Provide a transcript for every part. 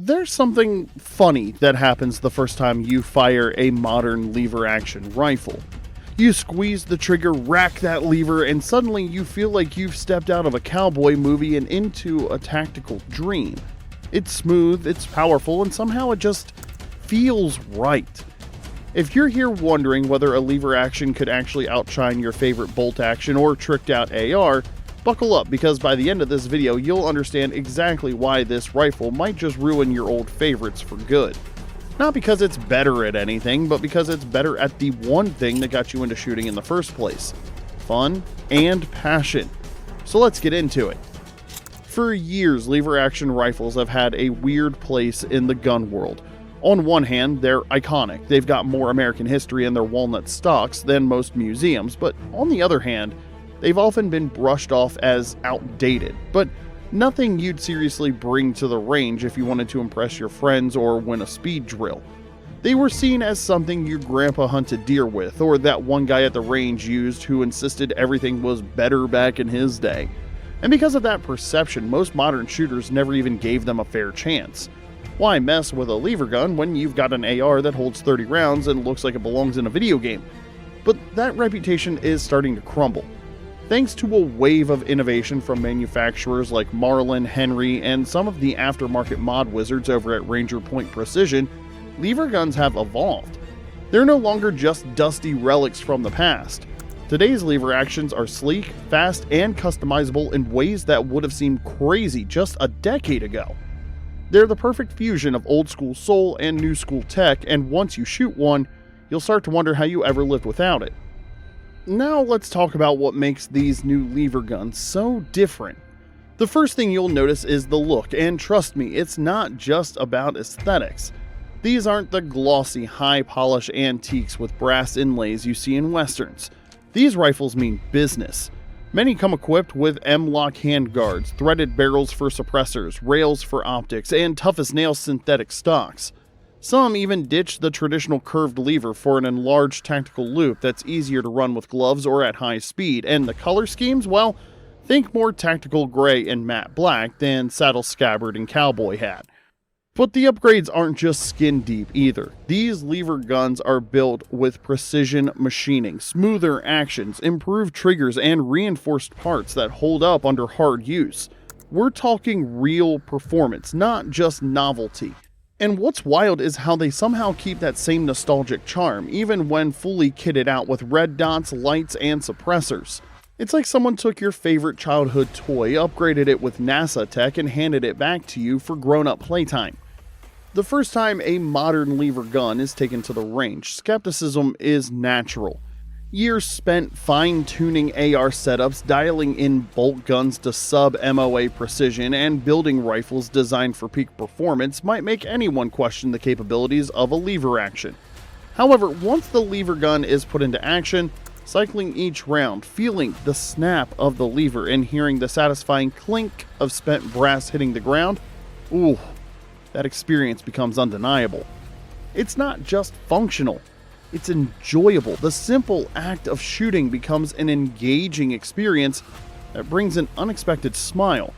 There's something funny that happens the first time you fire a modern lever-action rifle. You squeeze the trigger, rack that lever, and suddenly you feel like you've stepped out of a cowboy movie and into a tactical dream. It's smooth, it's powerful, and somehow it just feels right. If you're here wondering whether a lever action could actually outshine your favorite bolt action or tricked out AR, buckle up, because by the end of this video you'll understand exactly why this rifle might just ruin your old favorites for good. Not because it's better at anything, but because it's better at the one thing that got you into shooting in the first place: fun and passion. So let's get into it. For years, lever action rifles have had a weird place in the gun world. On one hand, they're iconic. They've got more American history in their walnut stocks than most museums, but on the other hand, they've often been brushed off as outdated, but nothing you'd seriously bring to the range if you wanted to impress your friends or win a speed drill. They were seen as something your grandpa hunted deer with, or that one guy at the range used who insisted everything was better back in his day. And because of that perception, most modern shooters never even gave them a fair chance. Why mess with a lever gun when you've got an AR that holds 30 rounds and looks like it belongs in a video game? But that reputation is starting to crumble. Thanks to a wave of innovation from manufacturers like Marlin, Henry, and some of the aftermarket mod wizards over at Ranger Point Precision, lever guns have evolved. They're no longer just dusty relics from the past. Today's lever actions are sleek, fast, and customizable in ways that would have seemed crazy just a decade ago. They're the perfect fusion of old school soul and new school tech, and once you shoot one, you'll start to wonder how you ever lived without it. Now let's talk about what makes these new lever guns so different. The first thing you'll notice is the look, and trust me, it's not just about aesthetics. These aren't the glossy, high-polish antiques with brass inlays you see in westerns. These rifles mean business. Many come equipped with M-lock handguards, threaded barrels for suppressors, rails for optics, and tough-as-nails synthetic stocks. Some even ditch the traditional curved lever for an enlarged tactical loop that's easier to run with gloves or at high speed, and the color schemes, well, think more tactical gray and matte black than saddle scabbard and cowboy hat. But the upgrades aren't just skin deep either. These lever guns are built with precision machining, smoother actions, improved triggers, and reinforced parts that hold up under hard use. We're talking real performance, not just novelty. And what's wild is how they somehow keep that same nostalgic charm, even when fully kitted out with red dots, lights, and suppressors. It's like someone took your favorite childhood toy, upgraded it with NASA tech, and handed it back to you for grown-up playtime. The first time a modern lever gun is taken to the range, skepticism is natural. Years spent fine-tuning AR setups, dialing in bolt guns to sub-MOA precision, and building rifles designed for peak performance might make anyone question the capabilities of a lever action. However, once the lever gun is put into action, cycling each round, feeling the snap of the lever, and hearing the satisfying clink of spent brass hitting the ground, ooh, that experience becomes undeniable. It's not just functional. It's enjoyable. The simple act of shooting becomes an engaging experience that brings an unexpected smile.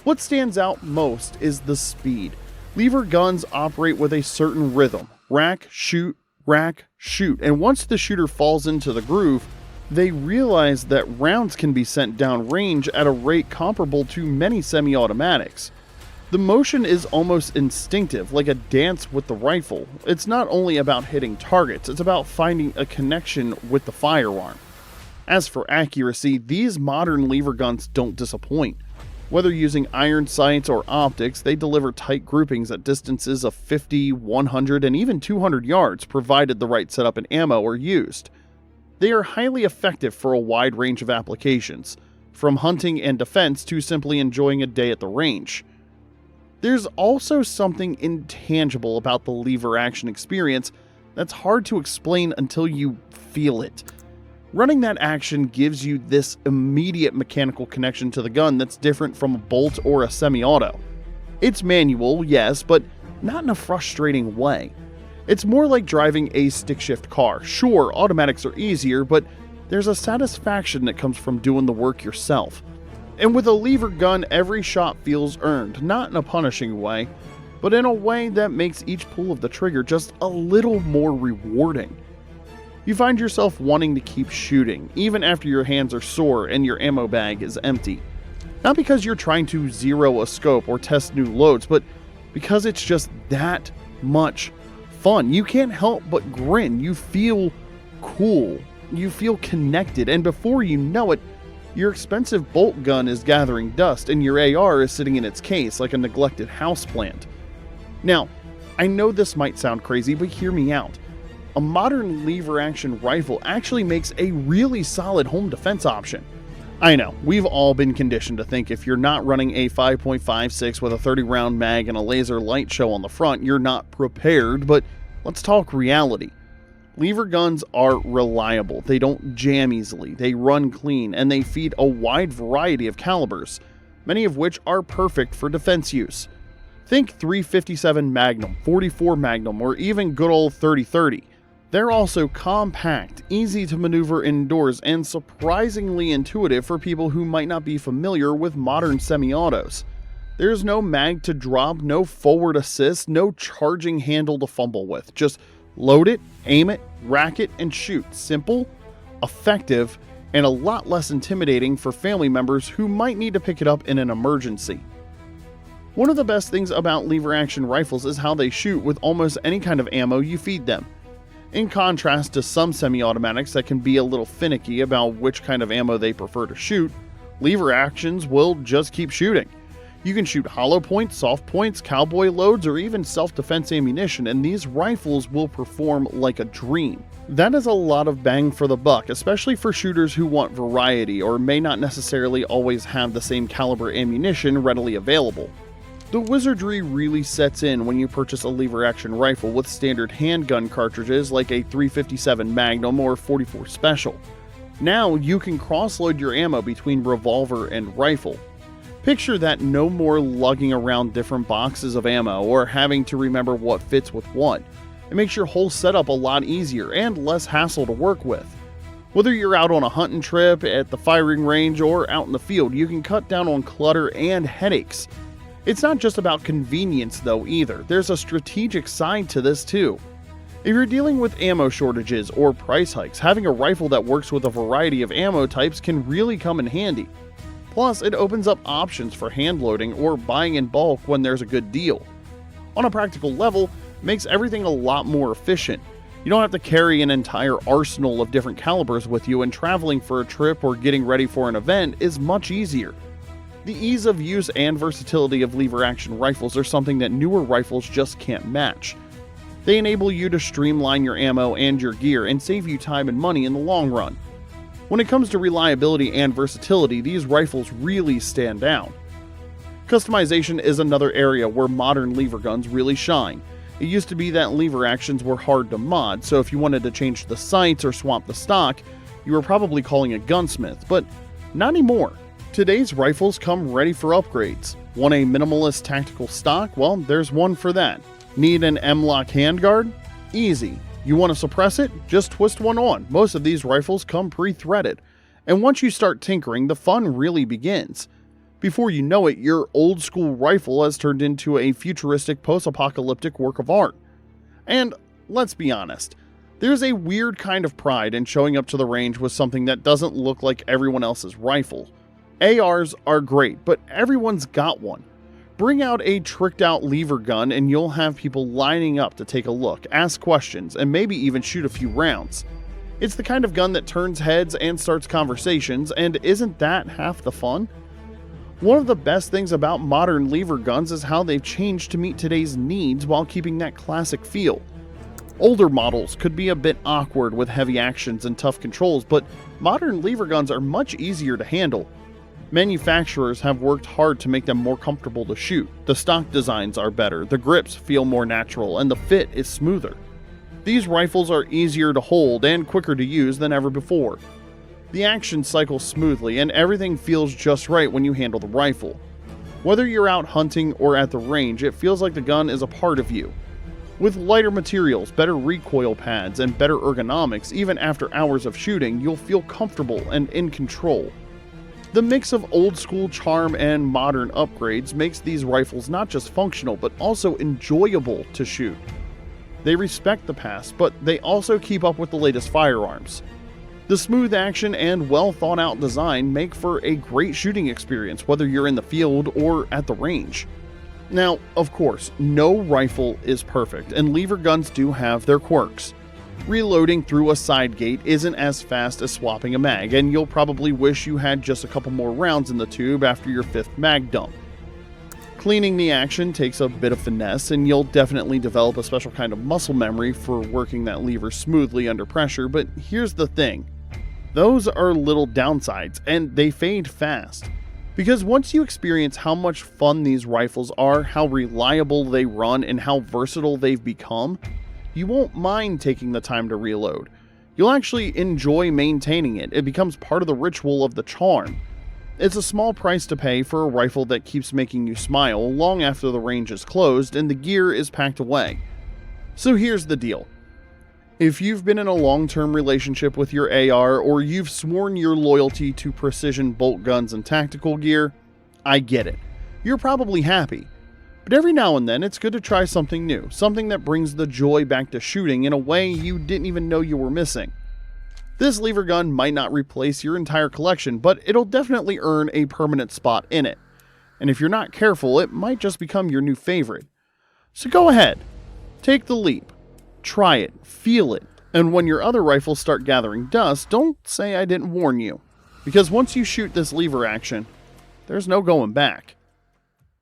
What stands out most is the speed. Lever guns operate with a certain rhythm: rack, shoot, and once the shooter falls into the groove, they realize that rounds can be sent downrange at a rate comparable to many semi-automatics. The motion is almost instinctive, like a dance with the rifle. It's not only about hitting targets, it's about finding a connection with the firearm. As for accuracy, these modern lever guns don't disappoint. Whether using iron sights or optics, they deliver tight groupings at distances of 50, 100, and even 200 yards, provided the right setup and ammo are used. They are highly effective for a wide range of applications, from hunting and defense to simply enjoying a day at the range. There's also something intangible about the lever action experience that's hard to explain until you feel it. Running that action gives you this immediate mechanical connection to the gun that's different from a bolt or a semi-auto. It's manual, yes, but not in a frustrating way. It's more like driving a stick-shift car. Sure, automatics are easier, but there's a satisfaction that comes from doing the work yourself. And with a lever gun, every shot feels earned, not in a punishing way. but in a way that makes each pull of the trigger just a little more rewarding. You find yourself wanting to keep shooting, even after your hands are sore and your ammo bag is empty. Not because you're trying to zero a scope or test new loads, but because it's just that much fun. You can't help but grin. You feel cool. You feel connected, and before you know it, your expensive bolt gun is gathering dust and your AR is sitting in its case like a neglected houseplant. Now, I know this might sound crazy, but hear me out. A modern lever-action rifle actually makes a really solid home defense option. I know, we've all been conditioned to think if you're not running a 5.56 with a 30-round mag and a laser light show on the front, you're not prepared, but let's talk reality. Lever guns are reliable, they don't jam easily, they run clean, and they feed a wide variety of calibers, many of which are perfect for defense use. Think 357 Magnum, 44 Magnum, or even good old 30-30. They're also compact, easy to maneuver indoors, and surprisingly intuitive for people who might not be familiar with modern semi-autos. There's no mag to drop, no forward assist, no charging handle to fumble with. Just load it, aim it, rack it, and shoot. Simple, effective, and a lot less intimidating for family members who might need to pick it up in an emergency. One of the best things about lever-action rifles is how they shoot with almost any kind of ammo you feed them. In contrast to some semi-automatics that can be a little finicky about which kind of ammo they prefer to shoot, lever actions will just keep shooting. You can shoot hollow points, soft points, cowboy loads, or even self-defense ammunition, and these rifles will perform like a dream. That is a lot of bang for the buck, especially for shooters who want variety or may not necessarily always have the same caliber ammunition readily available. The wizardry really sets in when you purchase a lever-action rifle with standard handgun cartridges like a 357 Magnum or 44 Special. Now you can cross-load your ammo between revolver and rifle. Picture that no more lugging around different boxes of ammo or having to remember what fits with what. It makes your whole setup a lot easier and less hassle to work with. Whether you're out on a hunting trip, at the firing range, or out in the field, you can cut down on clutter and headaches. It's not just about convenience though either, there's a strategic side to this too. If you're dealing with ammo shortages or price hikes, having a rifle that works with a variety of ammo types can really come in handy. Plus, it opens up options for hand loading or buying in bulk when there's a good deal. On a practical level, it makes everything a lot more efficient. You don't have to carry an entire arsenal of different calibers with you, and traveling for a trip or getting ready for an event is much easier. The ease of use and versatility of lever-action rifles are something that newer rifles just can't match. They enable you to streamline your ammo and your gear and save you time and money in the long run. When it comes to reliability and versatility, these rifles really stand out. Customization is another area where modern lever guns really shine. It used to be that lever actions were hard to mod, so if you wanted to change the sights or swap the stock, you were probably calling a gunsmith, but not anymore. Today's rifles come ready for upgrades. Want a minimalist tactical stock? Well, there's one for that. Need an M-lock handguard? Easy. You want to suppress it? Just twist one on. Most of these rifles come pre-threaded. And once you start tinkering, the fun really begins. Before you know it, your old school rifle has turned into a futuristic post-apocalyptic work of art. And let's be honest, there's a weird kind of pride in showing up to the range with something that doesn't look like everyone else's rifle. ARs are great, but everyone's got one. Bring out a tricked out lever gun and you'll have people lining up to take a look, ask questions, and maybe even shoot a few rounds. It's the kind of gun that turns heads and starts conversations, and isn't that half the fun? One of the best things about modern lever guns is how they've changed to meet today's needs while keeping that classic feel. Older models could be a bit awkward with heavy actions and tough controls, but modern lever guns are much easier to handle. Manufacturers have worked hard to make them more comfortable to shoot. The stock designs are better, the grips feel more natural, and the fit is smoother. These rifles are easier to hold and quicker to use than ever before. The action cycles smoothly and everything feels just right when you handle the rifle. Whether you're out hunting or at the range, it feels like the gun is a part of you. With lighter materials, better recoil pads, and better ergonomics, even after hours of shooting, you'll feel comfortable and in control. The mix of old school charm and modern upgrades makes these rifles not just functional but also enjoyable to shoot. They respect the past, but they also keep up with the latest firearms. The smooth action and well thought out design make for a great shooting experience whether you're in the field or at the range. Now, of course, no rifle is perfect, and lever guns do have their quirks. Reloading through a side gate isn't as fast as swapping a mag, and you'll probably wish you had just a couple more rounds in the tube after your 5th mag dump. Cleaning the action takes a bit of finesse, and you'll definitely develop a special kind of muscle memory for working that lever smoothly under pressure, but here's the thing. Those are little downsides, and they fade fast. Because once you experience how much fun these rifles are, how reliable they run, and how versatile they've become, you won't mind taking the time to reload. You'll actually enjoy maintaining it. It becomes part of the ritual of the charm. It's a small price to pay for a rifle that keeps making you smile long after the range is closed and the gear is packed away. So here's the deal. If you've been in a long-term relationship with your AR, or you've sworn your loyalty to precision bolt guns and tactical gear, I get it. You're probably happy. But every now and then, it's good to try something new, something that brings the joy back to shooting in a way you didn't even know you were missing. This lever gun might not replace your entire collection, but it'll definitely earn a permanent spot in it. And if you're not careful, it might just become your new favorite. So go ahead, take the leap, try it, feel it, and when your other rifles start gathering dust, don't say I didn't warn you. Because once you shoot this lever action, there's no going back.